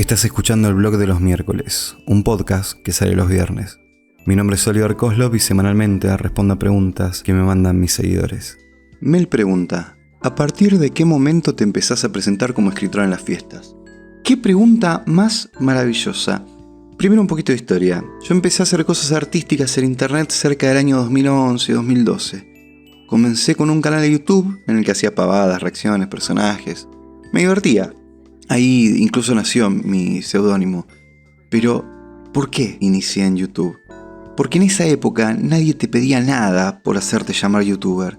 Estás escuchando el blog de los miércoles, un podcast que sale los viernes. Mi nombre es Oliver Koslov y semanalmente respondo a preguntas que me mandan mis seguidores. Mel pregunta: ¿a partir de qué momento te empezás a presentar como escritora en las fiestas? ¡Qué pregunta más maravillosa! Primero un poquito de historia. Yo empecé a hacer cosas artísticas en internet cerca del año 2011-2012. Comencé con un canal de YouTube en el que hacía pavadas, reacciones, personajes. Me divertía. Ahí incluso nació mi seudónimo. Pero, ¿por qué inicié en YouTube? Porque en esa época nadie te pedía nada por hacerte llamar youtuber.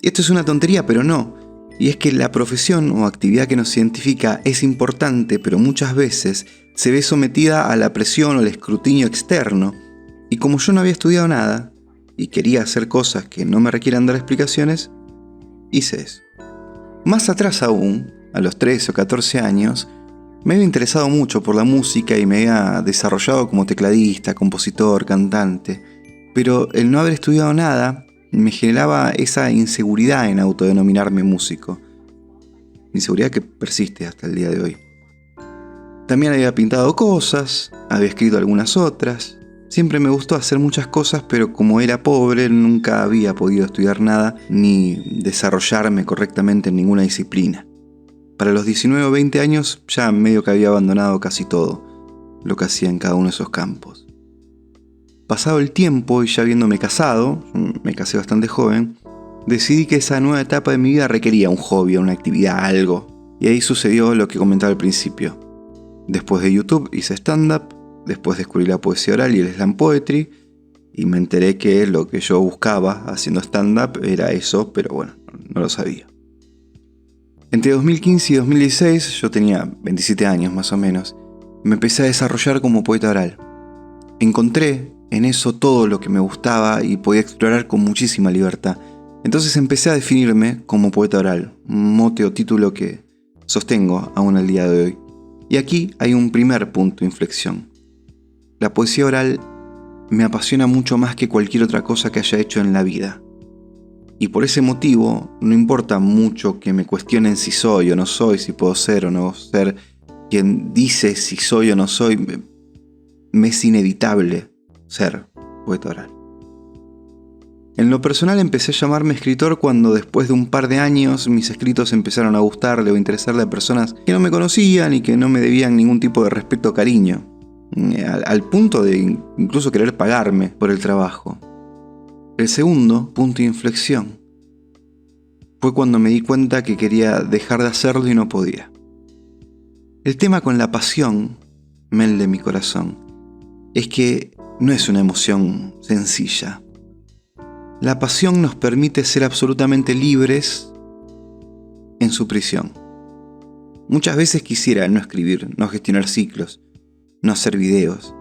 Esto es una tontería, pero no. Y es que la profesión o actividad que nos identifica es importante, pero muchas veces se ve sometida a la presión o el escrutinio externo. Y como yo no había estudiado nada y quería hacer cosas que no me requieran dar explicaciones, hice eso. Más atrás aún, a los 13 o 14 años, me había interesado mucho por la música y me había desarrollado como tecladista, compositor, cantante. Pero el no haber estudiado nada me generaba esa inseguridad en autodenominarme músico. Inseguridad que persiste hasta el día de hoy. También había pintado cosas, había escrito algunas otras. Siempre me gustó hacer muchas cosas, pero como era pobre nunca había podido estudiar nada ni desarrollarme correctamente en ninguna disciplina. Para los 19 o 20 años ya medio que había abandonado casi todo lo que hacía en cada uno de esos campos. Pasado el tiempo y ya habiéndome casado, me casé bastante joven, decidí que esa nueva etapa de mi vida requería un hobby, una actividad, algo. Y ahí sucedió lo que comentaba al principio. Después de YouTube hice stand-up, después descubrí la poesía oral y el slam poetry, y me enteré que lo que yo buscaba haciendo stand-up era eso, pero bueno, no lo sabía. Entre 2015 y 2016, yo tenía 27 años más o menos, me empecé a desarrollar como poeta oral. Encontré en eso todo lo que me gustaba y podía explorar con muchísima libertad. Entonces empecé a definirme como poeta oral, un mote o título que sostengo aún al día de hoy. Y aquí hay un primer punto de inflexión. La poesía oral me apasiona mucho más que cualquier otra cosa que haya hecho en la vida. Y por ese motivo no importa mucho que me cuestionen si soy o no soy, si puedo ser o no ser quien dice si soy o no soy. Me es inevitable ser poeta oral. En lo personal empecé a llamarme escritor cuando después de un par de años mis escritos empezaron a gustarle o interesarle a personas que no me conocían y que no me debían ningún tipo de respeto o cariño, al punto de incluso querer pagarme por el trabajo. El segundo punto de inflexión fue cuando me di cuenta que quería dejar de hacerlo y no podía. El tema con la pasión, Mel de mi corazón, es que no es una emoción sencilla. La pasión nos permite ser absolutamente libres en su prisión. Muchas veces quisiera no escribir, no gestionar ciclos, no hacer videos,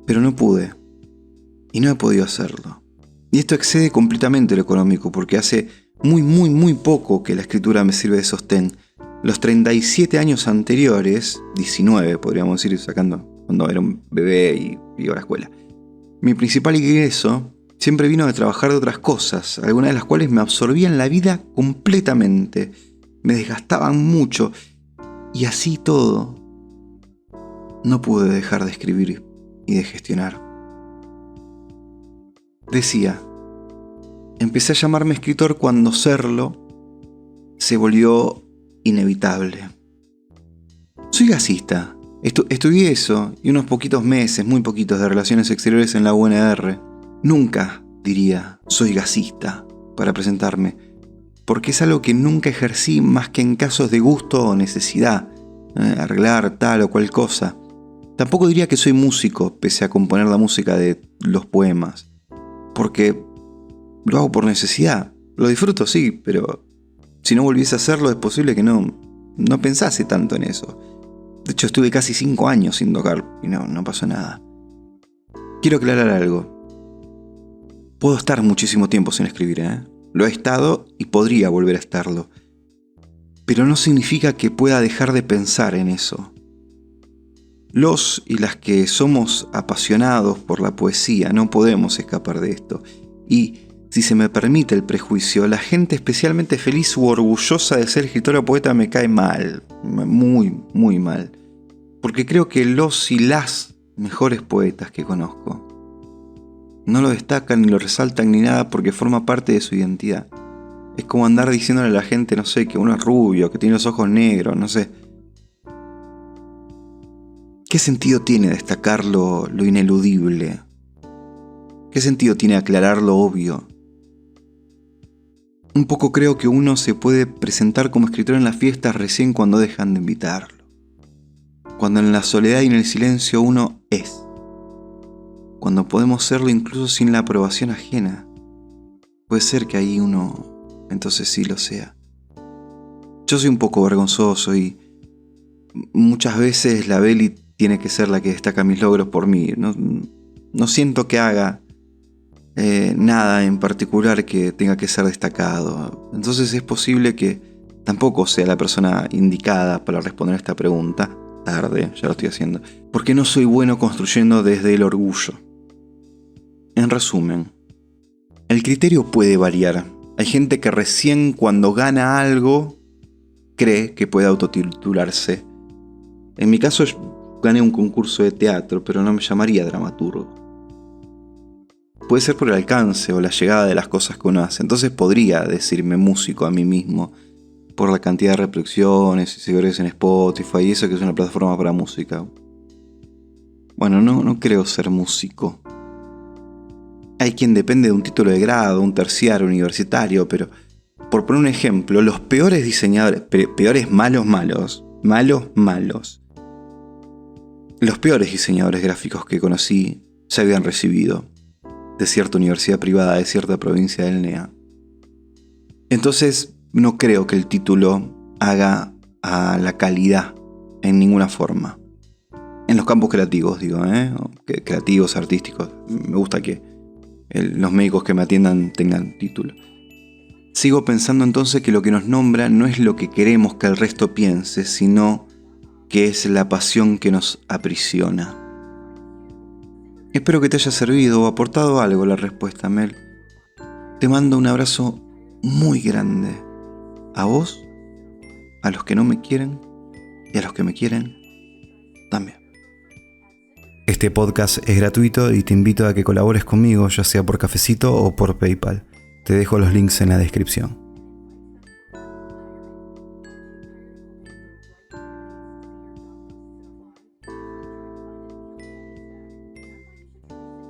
pero no pude. Y no he podido hacerlo. Y esto excede completamente lo económico, porque hace muy poco que la escritura me sirve de sostén. Los 37 años anteriores, 19 podríamos decir, sacando cuando era un bebé y iba a la escuela, mi principal ingreso siempre vino de trabajar de otras cosas, algunas de las cuales me absorbían la vida completamente, me desgastaban mucho, y así todo, no pude dejar de escribir y de gestionar. Decía, empecé a llamarme escritor cuando serlo se volvió inevitable. Soy gasista. Estudié eso y unos poquitos meses, muy poquitos, de relaciones exteriores en la UNR. Nunca diría soy gasista para presentarme, porque es algo que nunca ejercí más que en casos de gusto o necesidad, arreglar tal o cual cosa. Tampoco diría que soy músico, pese a componer la música de los poemas. Porque lo hago por necesidad. Lo disfruto, sí, pero si no volviese a hacerlo es posible que no pensase tanto en eso. De hecho, estuve casi 5 años sin tocar y no pasó nada. Quiero aclarar algo. Puedo estar muchísimo tiempo sin escribir, Lo he estado y podría volver a estarlo. Pero no significa que pueda dejar de pensar en eso. Los y las que somos apasionados por la poesía no podemos escapar de esto. Y si se me permite el prejuicio, la gente especialmente feliz u orgullosa de ser escritora o poeta me cae mal, muy, muy mal. Porque creo que los y las mejores poetas que conozco no lo destacan ni lo resaltan ni nada porque forma parte de su identidad. Es como andar diciéndole a la gente, no sé, que uno es rubio, que tiene los ojos negros, no sé. ¿Qué sentido tiene destacar lo ineludible? ¿Qué sentido tiene aclarar lo obvio? Un poco creo que uno se puede presentar como escritor en las fiestas recién cuando dejan de invitarlo. Cuando en la soledad y en el silencio uno es. Cuando podemos serlo incluso sin la aprobación ajena. Puede ser que ahí uno entonces sí lo sea. Yo soy un poco vergonzoso y muchas veces la Beli tiene que ser la que destaca mis logros por mí. No siento que haga nada en particular que tenga que ser destacado. Entonces es posible que tampoco sea la persona indicada para responder a esta pregunta. Tarde, ya lo estoy haciendo. Porque no soy bueno construyendo desde el orgullo. En resumen, el criterio puede variar. Hay gente que recién cuando gana algo cree que puede autotitularse. En mi caso gané un concurso de teatro, pero no me llamaría dramaturgo. Puede ser por el alcance o la llegada de las cosas que uno hace. Entonces podría decirme músico a mí mismo por la cantidad de reproducciones y seguidores en Spotify y eso que es una plataforma para música. Bueno, no creo ser músico. Hay quien depende de un título de grado, un terciario universitario, pero por poner un ejemplo, los peores diseñadores, peores malos, los peores diseñadores gráficos que conocí se habían recibido de cierta universidad privada de cierta provincia del NEA. Entonces, no creo que el título haga a la calidad en ninguna forma. En los campos creativos, digo, creativos, artísticos. Me gusta que los médicos que me atiendan tengan título. Sigo pensando entonces que lo que nos nombra no es lo que queremos que el resto piense, sino que es la pasión que nos aprisiona. Espero que te haya servido o aportado algo la respuesta, Mel. Te mando un abrazo muy grande. A vos, a los que no me quieren y a los que me quieren también. Este podcast es gratuito y te invito a que colabores conmigo, ya sea por Cafecito o por PayPal. Te dejo los links en la descripción.